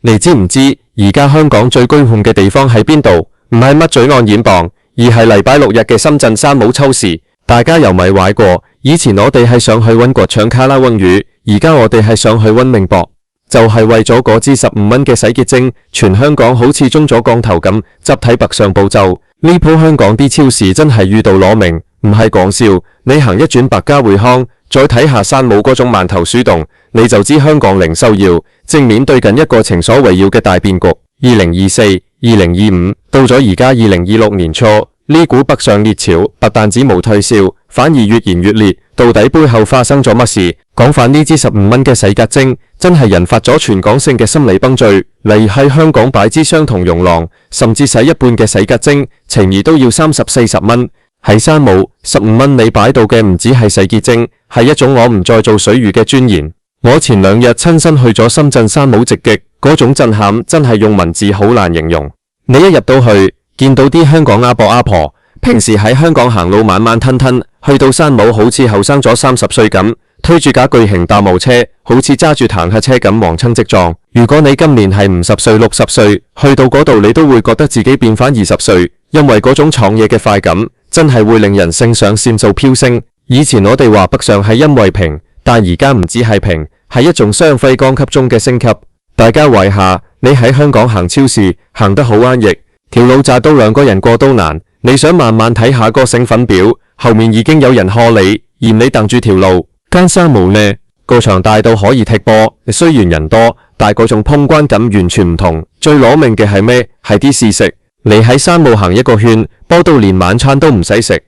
你知唔知而家香港最居控嘅地方喺邊度？唔係乜罪案染磅，而係禮拜六日嘅深圳山姆秋市。大家又咪壞過？以前我哋係想去溫國搶卡拉溫魚，而家我哋係想去溫明博，就係為咗嗰支15蚊嘅洗潔精，全香港好似中咗降頭咁，集體北上步驟。呢鋪香港啲超市真係遇到攞命，唔係講笑。你行一轉百佳匯康，再睇下山姆嗰種饅頭鼠洞，你就知香港零售業正面對緊一個前所未有嘅大變局。2024、2025到咗而家2026年初，呢股北上熱潮不但止冇退燒，反而越演越烈。到底背後發生咗乜事？講返呢支15蚊嘅洗潔精，真係引發咗全港性嘅心理崩潰。例如喺香港擺支相同容量，甚至洗一半嘅洗潔精，情宜都要30、40蚊。喺山姆15蚊你擺到嘅唔止係洗潔精，係一種我唔再做水魚嘅尊嚴。我前2日親身去咗深圳山姆直擊，嗰種震撼真係用文字好難形容。你一入到去，見到啲香港阿伯阿婆，平時喺香港行路慢慢吞吞，去到山姆好似後生咗30歲咁，推住架巨型大霧車，好似揸住坦克車咁橫衝直撞。如果你今年係50歲、60歲，去到嗰度你都會覺得自己變返20歲，因為嗰種闖嘢嘅快感，真係會令人腎上腺素飆升。以前我哋話北上係因為平，但而家唔止係平，係一種雙飛降級中嘅升級。大家懷下，你喺香港行超市，行得好安逸，條路窄到2個人過都難。你想慢慢睇下個成分表，後面已經有人呵你，嫌你擋住條路。間山姆呢，個場大到可以踢波，雖然人多，但嗰種通關感完全唔同。最攞命嘅係咩？係啲試食。你喺山姆行一個圈，波到連晚餐都唔使食。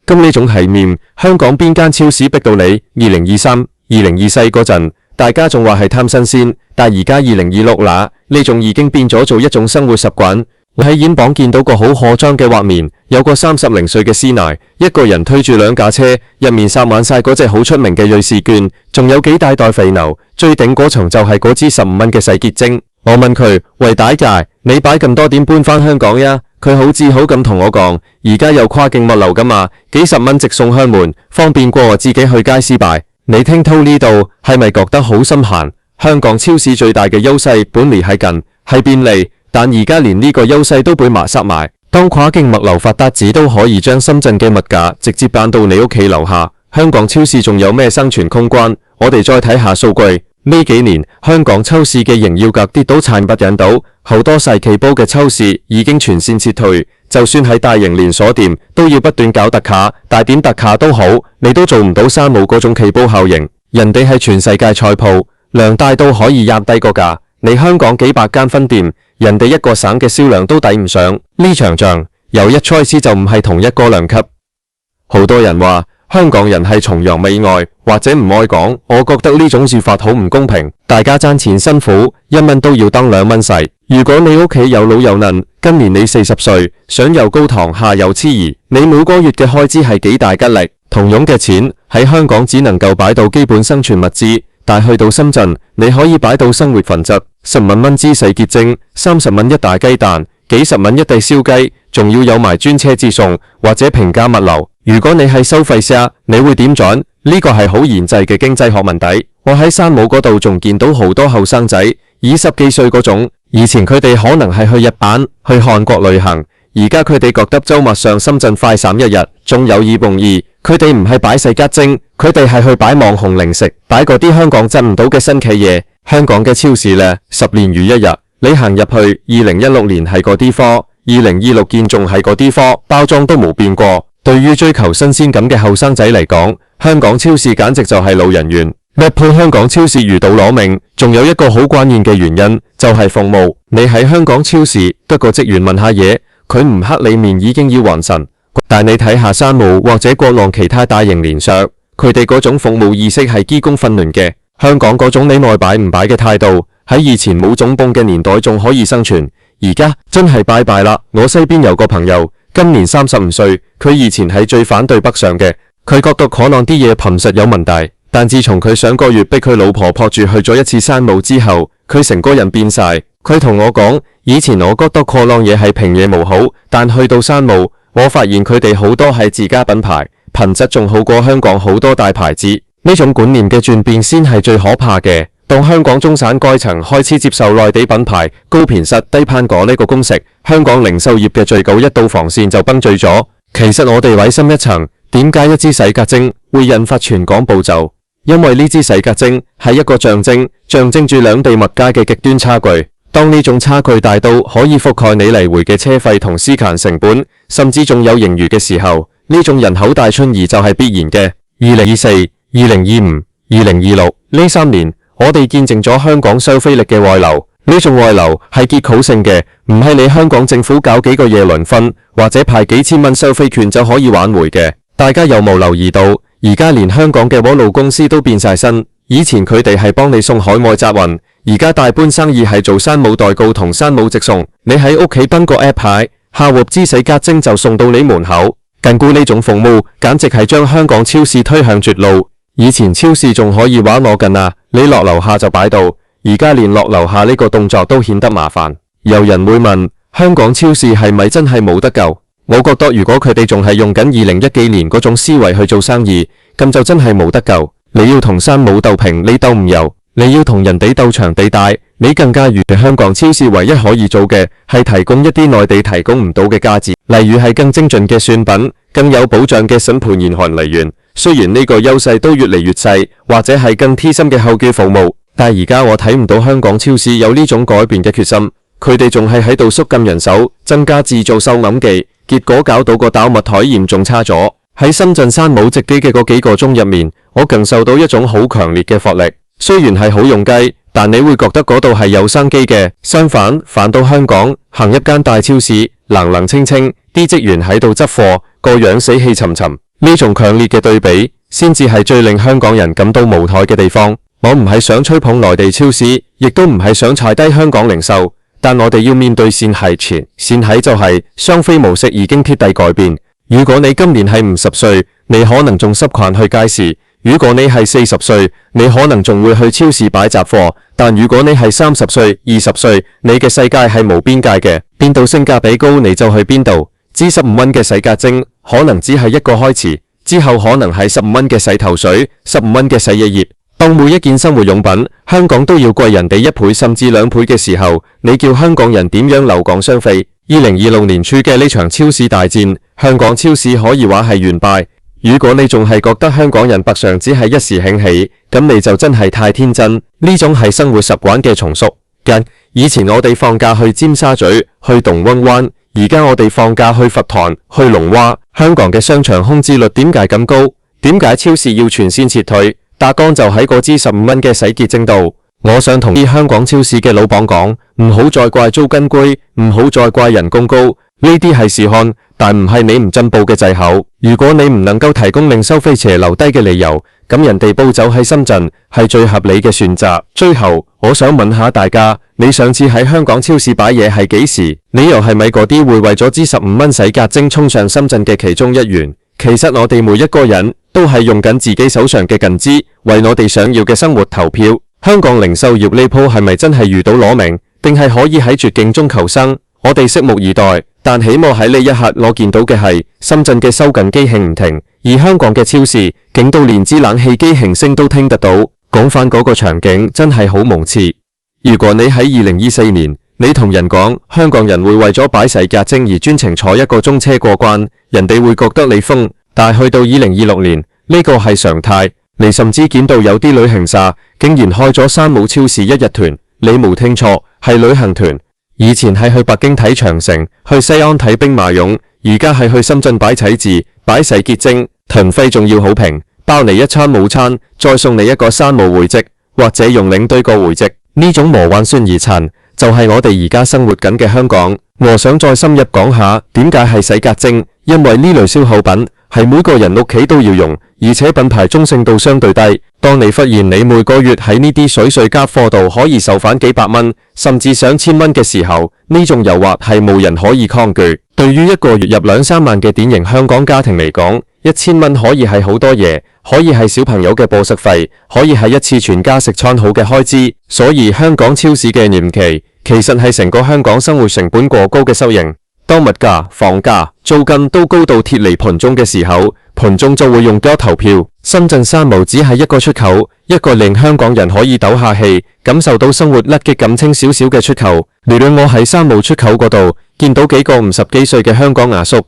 咁呢種係面，香港邊間超市逼到你？2023、2024嗰陣，大家仲話係貪新鮮，但而家2026啦，呢種已經變咗做一種生活習慣。我喺演榜見到個好誇張嘅畫面，有個30零歲嘅師奶，一個人推住2架車，入面塞滿晒嗰隻好出名嘅瑞士卷，仲有幾大袋肥牛，最頂嗰層就係嗰支15蚊嘅洗潔精。我問佢：喂，大姐，你擺咁多點搬返香港呀？佢好自豪咁同我講：而家有跨境物流㗎嘛，幾十蚊直送香門，方便過我自己去街市擺。你聽到呢度係咪覺得好心寒？香港超市最大嘅優勢本嚟係近，係便利。但而家連呢個優勢都被抹殺埋。當跨境物流發達至都可以將深圳嘅物價直接搬到你屋企樓下，香港超市仲有咩生存空間？我哋再睇下數據，呢幾年香港超市嘅營業額跌到慘不忍睹，好多細企煲嘅超市已經全線撤退，就算係大型連鎖店都要不斷搞特價，大點特價都好，你都做唔到山姆嗰種企煲效應。人哋係全世界菜鋪，量大都可以壓低個價。你香港幾百間分店，人哋一個省嘅銷量都抵唔上。呢場仗由一開始就唔係同一個量級。好多人話香港人係崇洋媚外或者唔愛港，我覺得呢種說法好唔公平。大家賺錢辛苦，1蚊都要當2蚊使。如果你屋企有老有嫩，今年你40歲，上有高堂下有妻兒，你每個月嘅開支係幾大吉力？同樣嘅錢喺香港只能夠擺到基本生存物資，但去到深圳你可以擺到生活品質。15蚊支洗潔精，30蚊一打雞蛋，幾十蚊一地燒雞，仲要有埋專車接送或者平價物流。如果你係收費者，你會點轉？呢個係好嚴厲嘅經濟學問題。我喺山姆嗰度仲見到好多後生仔，20幾歲嗰種，以前佢哋可能係去日本、去韓國旅行，而家佢哋覺得周末上深圳快閃1日，仲有意夢意。佢哋唔係擺洗潔精，佢哋係去擺網紅零食，擺嗰啲香港賺唔到嘅新奇嘢。香港嘅超市呢，10年如一日，你行入去，2016年係嗰啲貨，2026件仲係嗰啲貨，包裝都冇變過。對於追求新鮮感嘅後生仔嚟講，香港超市簡直就係老人院。咩配香港超市遇到攞命，仲有一個好關鍵嘅原因，就係服務。你喺香港超市得個職員問下嘢，佢唔黑你面已經要還神。但你睇下山姆或者國內其他大型連鎖，佢哋嗰種服務意識係機工訓練嘅。香港嗰種你愛擺唔擺嘅態度，喺以前冇總泵嘅年代仲可以生存，而家真係拜拜啦。我西邊有個朋友，今年35歲，佢以前係最反對北上嘅，佢覺得可能啲嘢品質有問題，但自從佢上個月逼佢老婆撲住去咗一次山姆之後，佢成個人變晒。佢同我講，以前我覺得可能嘢係平嘢冇好，但去到山姆，我發現佢哋好多係自家品牌，品質仲好過香港好多大牌子。呢種觀念嘅轉變先係最可怕嘅。當香港中產階層開始接受內地品牌高便實低攀果呢個公式，香港零售業嘅最後一道防線就崩墜咗。其實我哋委深一層，點解一支洗潔精會引發全港暴走？因為呢支洗潔精係一個象徵住兩地物價嘅極端差距。當呢種差距大到可以覆蓋你嚟回嘅車費同司勤成本，甚至仲有盈餘嘅時候，呢種人口大遷移就係必然嘅。2024、2025、2026呢3年，我哋見證咗香港消費力嘅外流。呢種外流係結構性嘅，唔係你香港政府搞幾個夜輪分或者派幾千蚊消費券就可以挽回嘅。大家有冇留意到，而家連香港嘅網路公司都變晒身？以前佢哋係幫你送海外集運，而家大半生意係做山姆代購同山姆直送。你喺屋企登個 app 牌，下鑊支洗潔精就送到你門口。近乎呢種服務，簡直係將香港超市推向絕路。以前超市仲可以話攞緊啊，你落樓下就擺到。而家連落樓下呢個動作都顯得麻煩。有人會問，香港超市係咪真係冇得救？我覺得如果佢哋仲係用緊2010幾年嗰種思維去做生意，咁就真係冇得救。你要同山姆鬥平，你鬥唔遊；你要同人哋鬥長地大，你更加如。香港超市唯一可以做嘅係提供一啲內地提供唔到嘅價值，例如係更精準嘅選品、更有保障嘅審判現行來源。雖然呢個優勢都越嚟越細，或者係更貼心嘅後繼服務。但而家我睇唔到香港超市有呢種改變嘅決心，佢哋仲係喺度縮緊人手，增加自造收銀機，結果搞到個購物台嚴重差咗。喺深圳山姆直機嘅嗰幾個鐘入面，我感受到一種好強烈嘅活力。雖然係好用雞，但你會覺得嗰度係有生機嘅。相反，返到香港行一間大超市，冷冷清清，啲職員喺度執貨，個樣死氣沉沉。呢種強烈嘅對比，先至係最令香港人感到無奈嘅地方。我唔係想吹捧內地超市，亦都唔係想踩低香港零售，但我哋要面對線係前，線係就係消費模式已經徹底改變。如果你今年係50歲，你可能仲習慣去街市；如果你係40歲，你可能仲會去超市擺雜貨。但如果你係30歲、20歲，你嘅世界係無邊界嘅，邊度性價比高你就去邊度。支15蚊嘅洗潔精可能只係一個開始，之後可能係15蚊嘅洗頭水、15蚊嘅洗衣液。當每一件生活用品香港都要貴人哋1倍甚至2倍嘅時候，你叫香港人點樣留港消費？2026年初嘅呢場超市大戰，香港超市可以話係完敗。如果你仲係覺得香港人北上只係一時興起，咁你就真係太天真。呢種係生活習慣嘅重塑。以前我哋放假去尖沙咀、去洞溫灣，而家我哋放假去佛堂、去龍華。香港嘅商場空置率點解咁高？點解超市要全線撤退？答案就喺嗰支15蚊嘅洗潔精度。我想同啲香港超市嘅老闆講，唔好再怪租金貴，唔好再怪人工高，呢啲係試看，但唔係你唔進步嘅藉口。如果你唔能夠提供令消費者留低嘅理由，咁人哋搬走喺深圳係最合理嘅選擇。最後，我想問下大家，你上次喺香港超市擺嘢係幾時？你又係咪嗰啲會為咗支15蚊洗潔精衝上深圳嘅其中一員？其實我哋每一個人都係用緊自己手上嘅銀紙，為我哋想要嘅生活投票。香港零售業呢鋪係咪真係遇到攞命，定係可以喺絕境中求生？我哋拭目以待。但起碼喺呢一刻，我見到嘅係深圳嘅收緊機興唔停，而香港嘅超市勁到連支冷氣機響聲都聽得到。講翻嗰個場景真係好諷刺。如果你喺2024年，你同人講香港人會為咗擺洗潔精而專程坐1個鐘車過關，人哋會覺得你瘋。但去到2026年，呢個係常態。你甚至見到有啲旅行社竟然開咗山姆超市1日團，你冇聽錯，係旅行團。以前係去北京睇長城，去西安睇兵馬俑，而家係去深圳擺齊字、擺洗潔精，團費仲要好平，包你一餐午餐，再送你一個山姆會籍，或者用領隊個會籍。呢種魔幻孫而殘，就係我哋而家生活緊嘅香港。我想再深入講下點解係洗潔精，因為呢類消耗品係每個人屋企都要用，而且品牌中性度相對低。當你發現你每個月喺呢啲水水夾貨度可以受返幾百蚊，甚至上千蚊嘅時候，呢種誘惑係冇人可以抗拒。對於一個月入2-3萬嘅典型香港家庭嚟講，1000蚊可以係好多嘢，可以係小朋友嘅伙食費，可以係一次全家食餐好嘅開支。所以香港超市嘅年期其實係成個香港生活成本過高嘅收益。當物價、房價、租金都高到鐵離盤中嘅時候，盤中就會用腳投票。深圳三無只係一個出口，一個令香港人可以抖下氣，感受到生活甩激感清少少嘅出口。無論我喺三無出口嗰度見到幾個50幾歲嘅香港阿叔，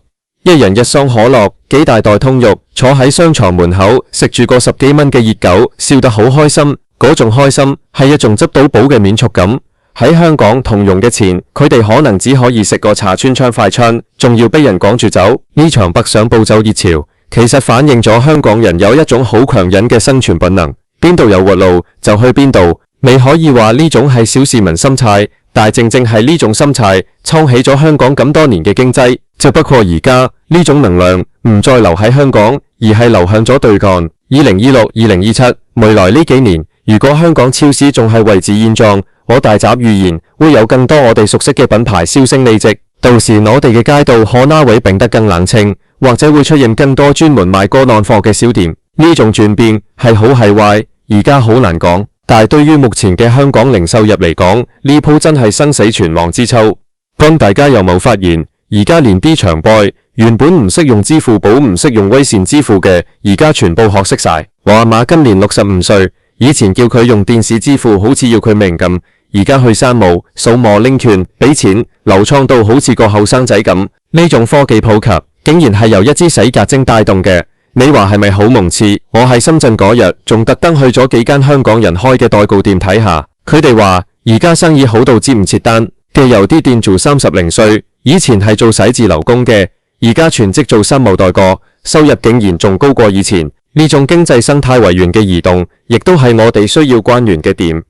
一人一箱可樂，幾大袋通肉，坐喺商場門口食住個10幾蚊嘅熱狗，笑得好開心。嗰種開心係一種執到寶嘅滿足感。喺香港同用嘅錢，佢哋可能只可以食個茶穿槍快餐，仲要俾人趕住走。呢場北上暴走熱潮，其實反映咗香港人有一種好強忍嘅生存本能，邊度有活路就去邊度。你可以話呢種係小市民心態，但正正係呢種心態撐起咗香港咁多年嘅經濟。只不過而家呢種能量唔再留喺香港，而係流向咗對岸。2026、2027未來呢幾年，如果香港超市仲係維持現狀，我大膽預言會有更多我哋熟悉嘅品牌銷聲匿跡。到時我哋嘅街道可能會變得更冷清，或者會出現更多專門賣過爛貨嘅小店。呢種轉變係好係壞，而家好難講。但係對於目前嘅香港零售業嚟講，呢鋪真係生死存亡之秋。咁大家有冇發現，而家連啲長輩原本唔識用支付寶、唔識用微信支付嘅，而家全部學識晒。我阿媽今年65歲，以前叫佢用電子支付好似要佢命咁，而家去三無掃碼拎券俾錢，流暢到好似個後生仔咁。呢種科技普及，竟然係由一支洗潔精帶動嘅。你話係咪好諷刺？我喺深圳嗰日仲特登去咗幾間香港人開嘅代購店睇下，佢哋話而家生意好到接唔切單嘅，有啲店主30零歲，以前係做寫字樓工嘅，而家全職做三無代購，收入竟然仲高過以前。呢種經濟生態為源嘅移動，亦都係我哋需要關聯嘅點。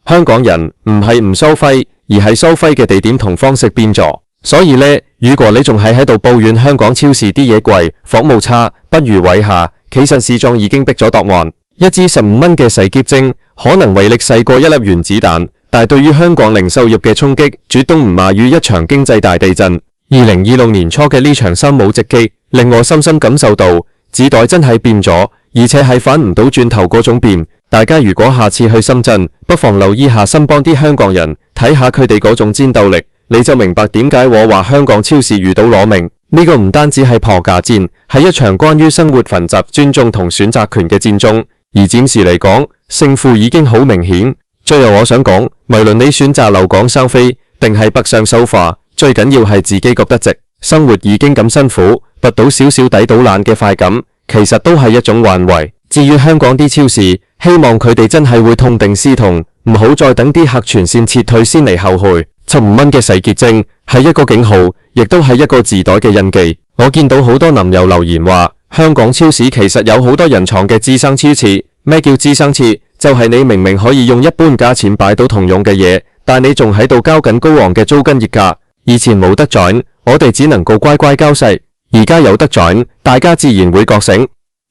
香港人唔係唔收費，而係收費嘅地點同方式變咗。所以呢，如果你仲係喺度抱怨香港超市啲嘢貴、服務差，不如位下，其實市況已經逼咗答案。一支15蚊嘅洗潔精可能威力細過一粒原子彈，但係對於香港零售業嘅衝擊，絕對唔亞於一場經濟大地震。2026年初嘅呢場三無直擊，令我深深感受到時代真係變咗，而且係反唔到轉頭嗰種變。大家如果下次去深圳，不妨留意下身邊啲香港人，睇下佢哋嗰種戰鬥力，你就明白點解我話香港超市遇到攞命。呢個唔單止係破價戰，係一場關於生活品質、尊重同選擇權嘅戰爭。而暫時嚟講，勝負已經好明顯。最後我想講，無論你選擇留港收飛，定係北上收化，最緊要係自己覺得值。生活已經咁辛苦，拔到少少抵到爛嘅快感，其實都係一種環慰。至於香港啲超市，希望佢哋真係會痛定思痛，唔好再等啲客全線撤退先嚟後悔。15蚊嘅洗潔精係一個警號，亦都係一個時代嘅印記。我見到好多男友留言話，香港超市其實有好多隱藏嘅資生超市。咩叫資生超？就係你明明可以用一般價錢買到同樣嘅嘢，但你仲喺度交緊高昂嘅租金溢價。以前冇得轉，我哋只能夠乖乖交稅。而家有得轉，大家自然會覺醒。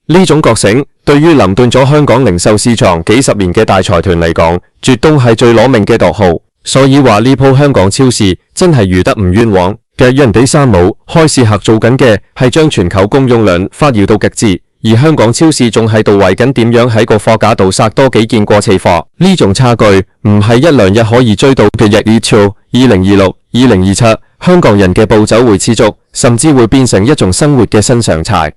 呢種覺醒，對於壟斷咗香港零售市場幾十年嘅大財團嚟講，絕對係最攞命嘅噩耗。所以話呢鋪香港超市真係遇得唔冤枉。嘅人哋三無開市客做緊嘅係將全球供應量發揚到極致，而香港超市仲喺度為緊點樣喺個貨架度殺多幾件過期貨。呢種差距唔係一兩日可以追到嘅。日超2026、2027，香港人嘅暴走會持續，甚至會變成一種生活嘅新常態。